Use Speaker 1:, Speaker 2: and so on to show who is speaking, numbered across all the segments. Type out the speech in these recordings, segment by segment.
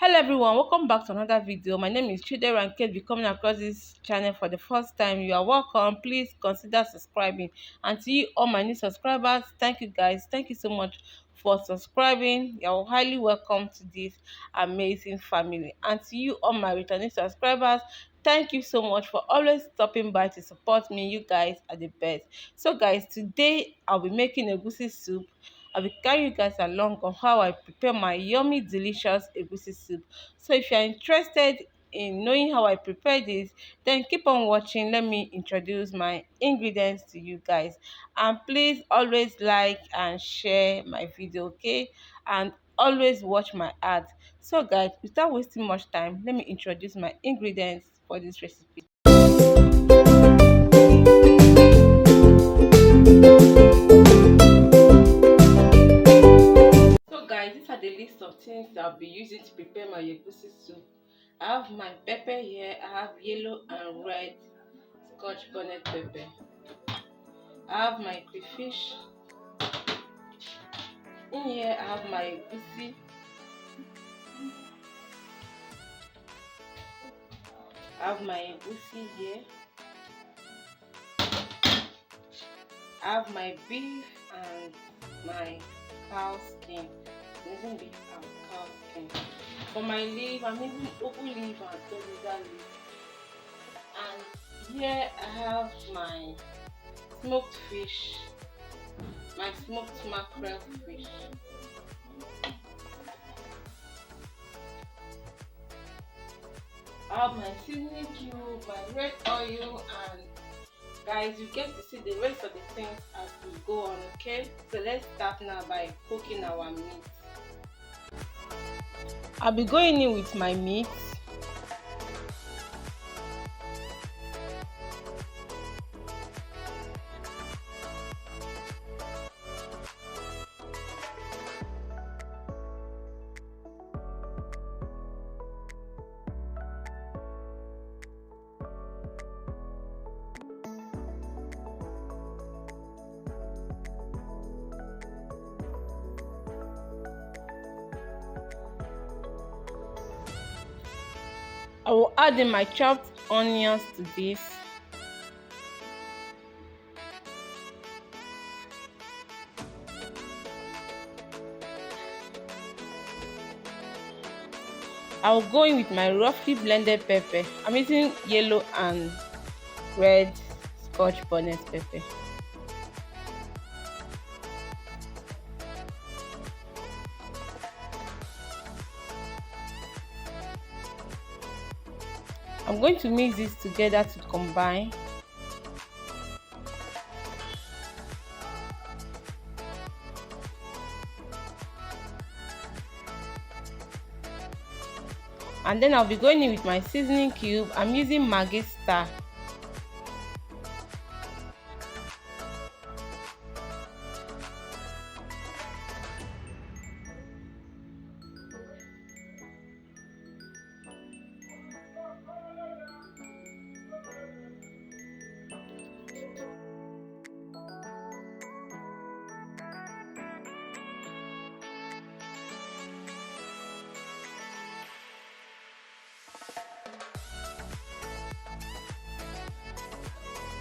Speaker 1: Hello everyone, welcome back to another video. My name is Chidera and Kate. If you're coming across this channel for the first time, you are welcome. Please consider subscribing. And to you all my new subscribers, thank you guys. Thank you so much for subscribing. You're highly welcome to this amazing family. And to you all my returning subscribers, thank you so much for always stopping by to support me. You guys are the best. So guys, today I'll be making a goosey soup. I will carry you guys along on how I prepare my yummy delicious egusi soup. So if you are interested in knowing how I prepare this, then keep on watching. Let me introduce my ingredients to you guys, and please always like and share my video, okay? And always watch my ads. So guys, without wasting much time, let me introduce my ingredients for this recipe. So guys, these are the list of things that I'll be using to prepare my egusi soup. I have my pepper here. I have yellow and red scotch bonnet pepper. I have my crayfish. In here I have my egusi. I have my egusi here. I have my beef and my cow skin. I'm using beef and cow skin. For my leaf, I'm using ugu leaf and Uziza leaf. And here I have my smoked fish, my smoked mackerel fish. I have my seasoning cube, my red oil, and guys, you get to see the rest of the things as we go on. Okay, so let's start now by cooking our meat. I'll be going in with my meat. I will add in my chopped onions to this. I will go in with my roughly blended pepper. I'm using yellow and red scotch bonnet pepper. I'm going to mix this together to combine. And then I'll be going in with my seasoning cube. I'm using Maggi Star.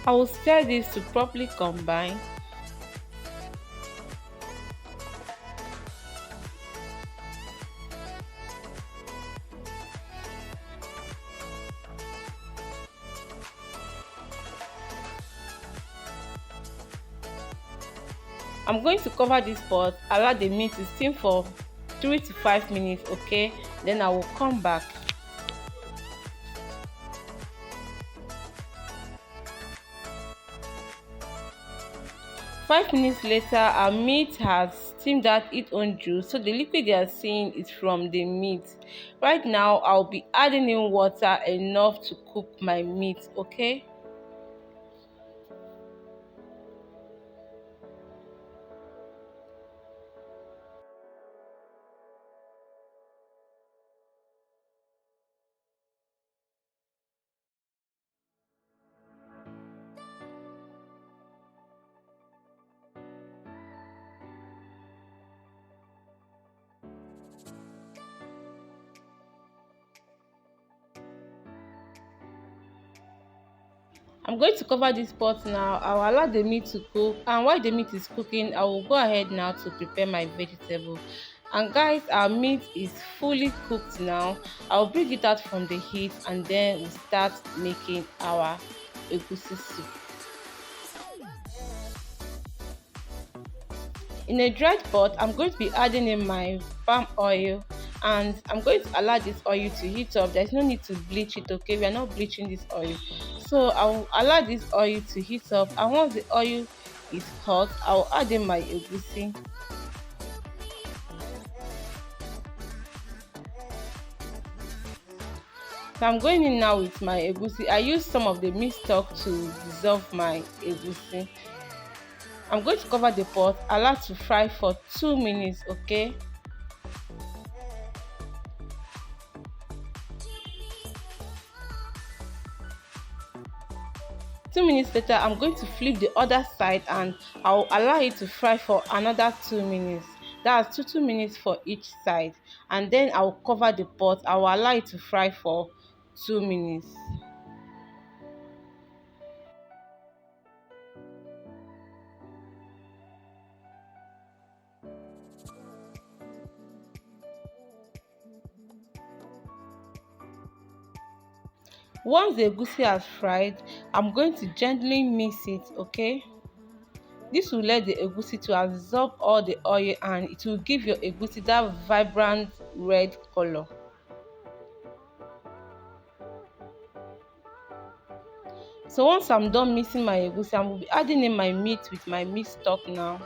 Speaker 1: I will stir this to properly combine. I'm going to cover this pot, allow the meat to steam for 3 to 5 minutes, okay? Then I will come back. 5 minutes later, our meat has steamed out its own juice, so the liquid you are seeing is from the meat. Right now, I'll be adding in water enough to cook my meat, okay? I'm going to cover this pot now. I'll allow the meat to cook, and while the meat is cooking, I will go ahead now to prepare my vegetable. And guys, our meat is fully cooked now. I'll bring it out from the heat, and then we'll start making our egusi soup. In a dried pot, I'm going to be adding in my palm oil, and I'm going to allow this oil to heat up. There's no need to bleach it, okay? We are not bleaching this oil. So I'll allow this oil to heat up, and once the oil is hot, I'll add in my egusi. So I'm going in now with my egusi. I use some of the meat stock to dissolve my egusi. I'm going to cover the pot, allow to fry for 2 minutes, okay? 2 minutes later, I'm going to flip the other side, and I'll allow it to fry for another 2 minutes. That's 2 minutes for each side, and then I'll cover the pot. I'll allow it to fry for 2 minutes. Once the egusi has fried, I'm going to gently mix it, okay? This will let the egusi to absorb all the oil, and it will give your egusi that vibrant red color. So once I'm done mixing my egusi, I will be adding in my meat with my meat stock now.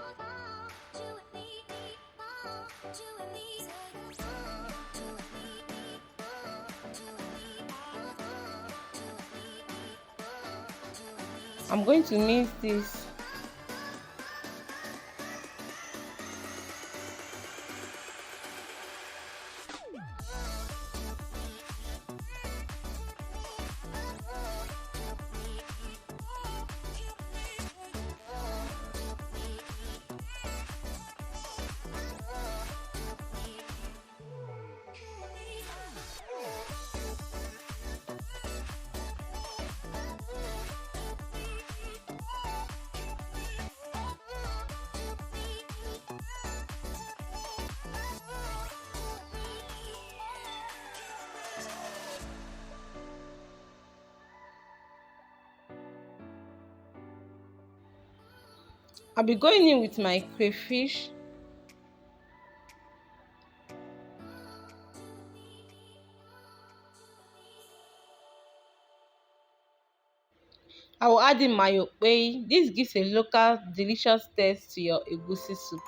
Speaker 1: I'm going to mix this. I'll be going in with my crayfish. I will add in my okpei. This gives a local delicious taste to your egusi soup.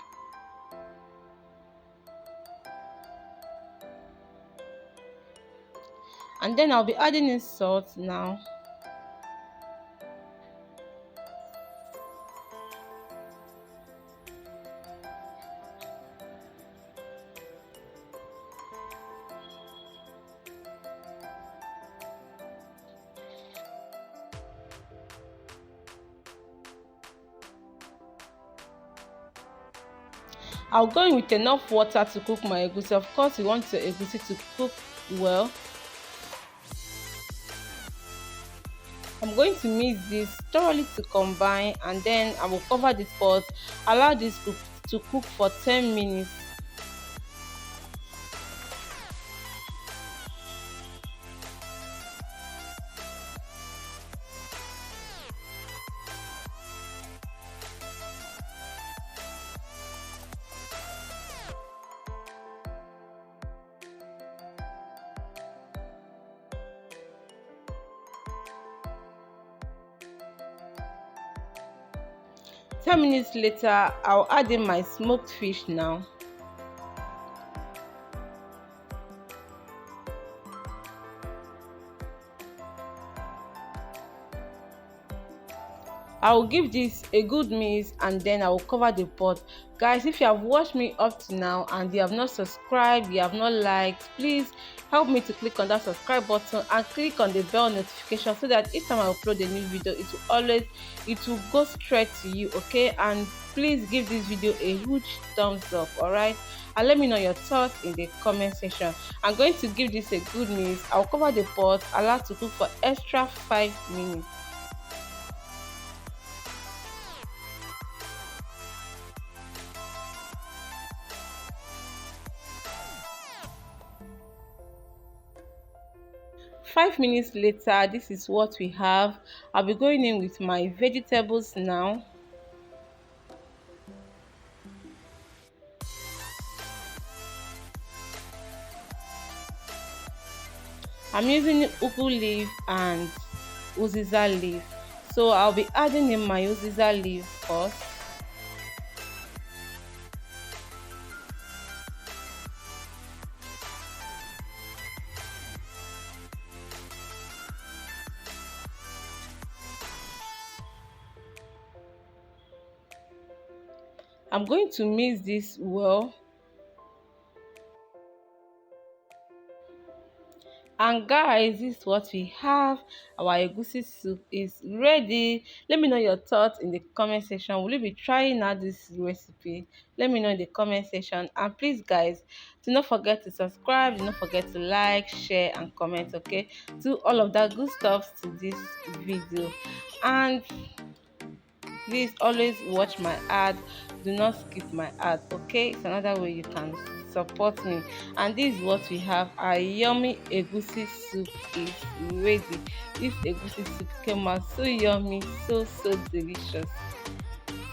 Speaker 1: And then I'll be adding in salt now. I'll go in with enough water to cook my egusi. Of course, you want your egusi to cook well. I'm going to mix this thoroughly to combine, and then I will cover this pot. Allow this to cook for 10 minutes. Ten minutes later, I'll add in my smoked fish now. I will give this a good mix, and then I will cover the pot. Guys, if you have watched me up to now and you have not subscribed, you have not liked, please help me to click on that subscribe button and click on the bell notification, so that each time I upload a new video, it will go straight to you, okay? And please give this video a huge thumbs up, all right? And let me know your thoughts in the comment section. I'm going to give this a good mix. I'll cover the pot, allow to cook for extra 5 minutes. 5 minutes later, this is what we have. I'll be going in with my vegetables now. I'm using ugu leaf and Uziza leaf. So I'll be adding in my Uziza leaf first. I'm going to mix this well. And guys, this is what we have. Our egusi soup is ready. Let me know your thoughts in the comment section. Will you be trying out this recipe? Let me know in the comment section. And please guys, do not forget to subscribe, do not forget to like, share and comment. Okay, do all of that good stuff to this video. And please always watch my ad, do not skip my ad. Okay, it's another way you can support me. And this is what we have. Our yummy egusi soup is ready. This egusi soup came out so yummy, so delicious.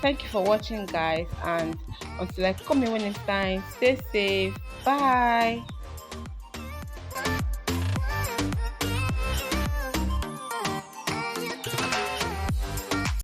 Speaker 1: Thank you for watching guys, and until I come in when it's time, stay safe. Bye.